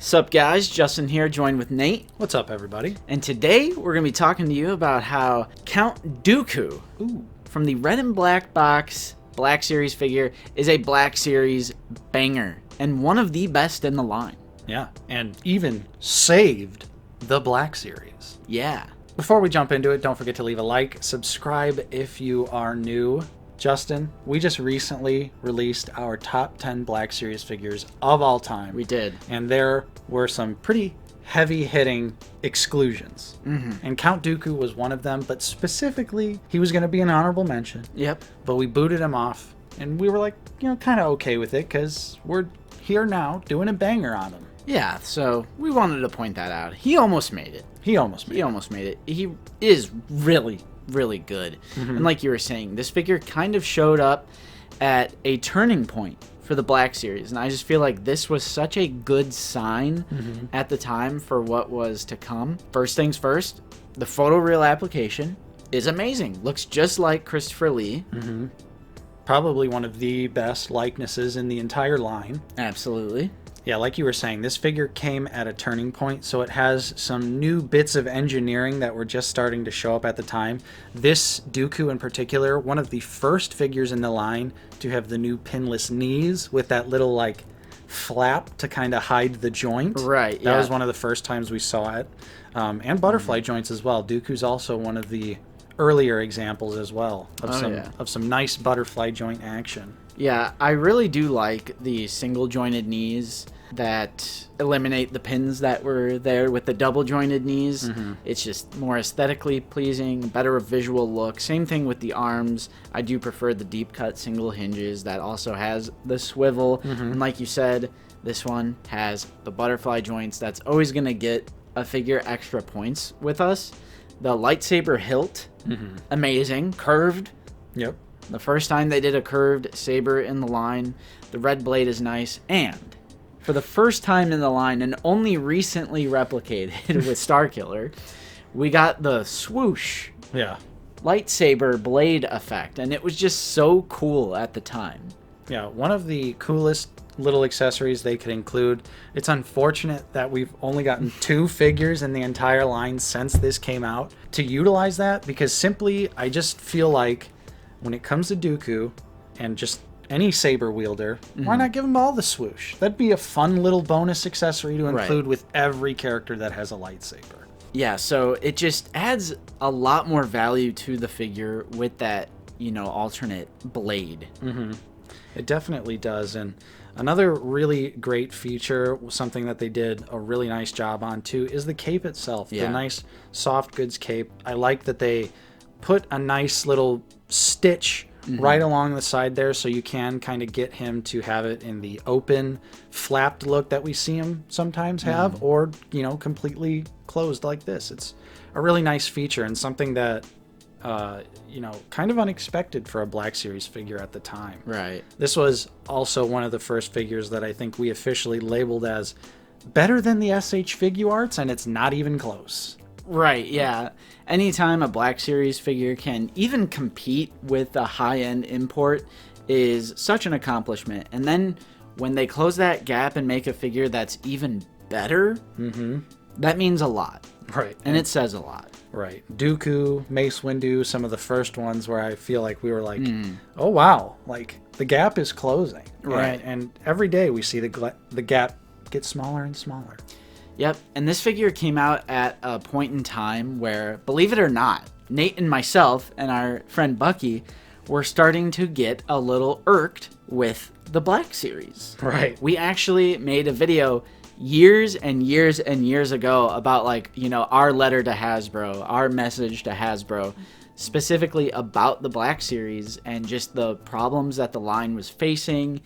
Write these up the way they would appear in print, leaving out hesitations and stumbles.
Sup guys, Justin here, joined with Nate. What's up, everybody? And today we're going to be talking to you about how Count Dooku from the Red and Black Box Black Series figure is a Black Series banger and one of the best in the line. Yeah, and even saved the Black Series. Yeah. Before we jump into it, don't forget to leave a like, subscribe if you are new. Justin, we just recently released our top 10 Black Series figures of all time. We did. And there were some pretty heavy-hitting exclusions. And Count Dooku was one of them, but specifically, he was going to be an honorable mention. Yep. But we booted him off, and we were like, kind of okay with it, because we're here now doing a banger on him. Yeah, so we wanted to point that out. He almost made it. He almost made it. He is really good. And like you were saying, this figure kind of showed up at a turning point for the Black Series, and I just feel like this was such a good sign at the time for what was to come. First things first, the photoreal application is amazing. Looks just like Christopher Lee. Probably one of the best likenesses in the entire line. Absolutely. Yeah, like you were saying, this figure came at a turning point, so it has some new bits of engineering that were just starting to show up at the time. This Dooku in particular, one of the first figures in the line to have the new pinless knees with that little, like, flap to kind of hide the joint. Right, That was one of the first times we saw it. And butterfly joints as well. Dooku's also one of the earlier examples as well of some nice butterfly joint action. Yeah, I really do like the single jointed knees that eliminate the pins that were there with the double jointed knees. It's just more aesthetically pleasing, better visual look. Same thing with the arms. I do prefer the deep cut single hinges that also has the swivel. And like you said, this one has the butterfly joints. That's always going to get a figure extra points with us. The lightsaber hilt, amazing, curved. Yep. The first time they did a curved saber in the line. The red blade is nice. And for the first time in the line, and only recently replicated with Starkiller, we got the swoosh lightsaber blade effect. And it was just so cool at the time. Yeah, one of the coolest little accessories they could include. It's unfortunate that we've only gotten 2 figures in the entire line since this came out to utilize that, because simply I just feel like when it comes to Dooku and just any saber wielder, why not give them all the swoosh? That'd be a fun little bonus accessory to include with every character that has a lightsaber. Yeah, so it just adds a lot more value to the figure with that, alternate blade. It definitely does. And another really great feature, something that they did a really nice job on too, is the cape itself. The nice soft goods cape. I like that they put a nice little stitch right along the side there, so you can kind of get him to have it in the open, flapped look that we see him sometimes have, or, completely closed like this. It's a really nice feature and something that, kind of unexpected for a Black Series figure at the time. Right. This was also one of the first figures that I think we officially labeled as better than the SH Figuarts, and it's not even close. Right, yeah. Anytime a Black Series figure can even compete with a high-end import is such an accomplishment. And then when they close that gap and make a figure that's even better, that means a lot. Right. And it says a lot. Right. Dooku, Mace Windu, some of the first ones where I feel like we were like, oh, wow, like the gap is closing. Right. And every day we see the gap get smaller and smaller. Yep, and this figure came out at a point in time where, believe it or not, Nate and myself and our friend Bucky were starting to get a little irked with the Black Series. Right. We actually made a video years and years and years ago about, our letter to Hasbro, our message to Hasbro, specifically about the Black Series and just the problems that the line was facing.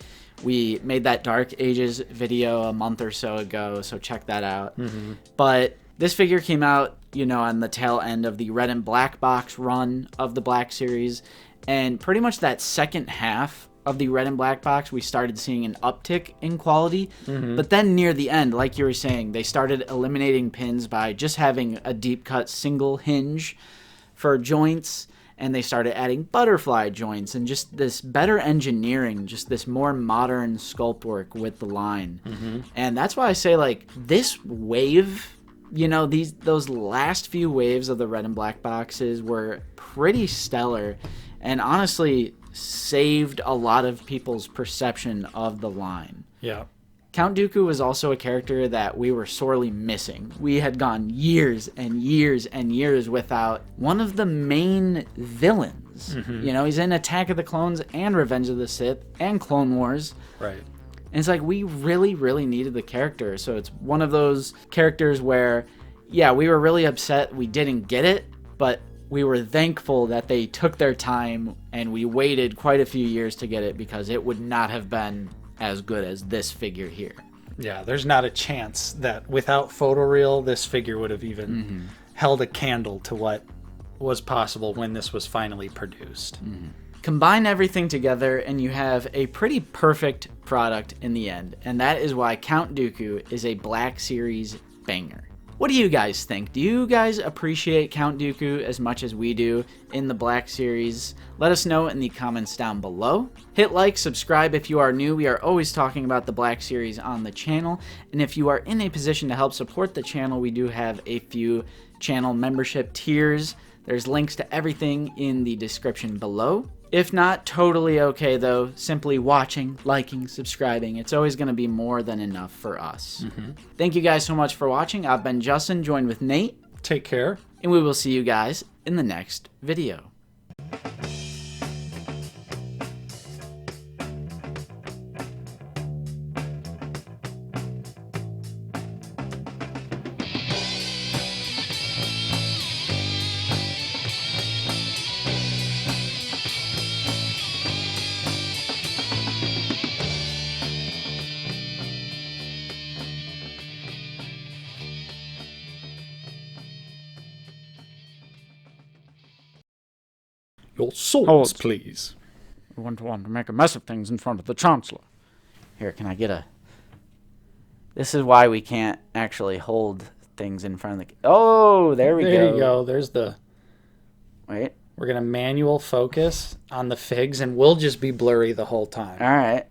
We made that Dark Ages video a month or so ago, so check that out. But this figure came out, on the tail end of the Red and Black Box run of the Black Series, and pretty much that second half of the Red and Black Box, we started seeing an uptick in quality. But then near the end, like you were saying, they started eliminating pins by just having a deep cut single hinge for joints. and they started adding butterfly joints and just this better engineering, just this more modern sculpt work with the line. And that's why I say, like, this wave, you know, those last few waves of the red and black boxes were pretty stellar, and honestly saved a lot of people's perception of the line. Yeah. Count Dooku was also a character that we were sorely missing. We had gone years and years and years without one of the main villains. You know, he's in Attack of the Clones and Revenge of the Sith and Clone Wars. Right. And it's like, we really, really needed the character. So it's one of those characters where, yeah, we were really upset we didn't get it, but we were thankful that they took their time and we waited quite a few years to get it, because it would not have been as good as this figure here. Yeah, there's not a chance that without photoreal, this figure would have even held a candle to what was possible when this was finally produced. Combine everything together and you have a pretty perfect product in the end, and that is why Count Dooku is a Black Series banger. What do you guys think? Do you guys appreciate Count Dooku as much as we do in the Black Series? Let us know in the comments down below. Hit like, subscribe if you are new. We are always talking about the Black Series on the channel. And if you are in a position to help support the channel, we do have a few channel membership tiers. There's links to everything in the description below. If not, totally okay though. Simply watching, liking, subscribing. It's always going to be more than enough for us. Thank you guys so much for watching. I've been Justin, joined with Nate. Take care. And we will see you guys in the next video. Your swords, please. We wouldn't want to make a mess of things in front of the Chancellor. Here, can I get a... This is why we can't actually hold things in front of the... Oh, there we go. There you go. There's the... Wait. We're going to manual focus on the figs, and we'll just be blurry the whole time. All right.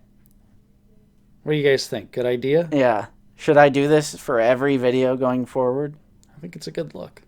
What do you guys think? Good idea? Yeah. Should I do this for every video going forward? I think it's a good look.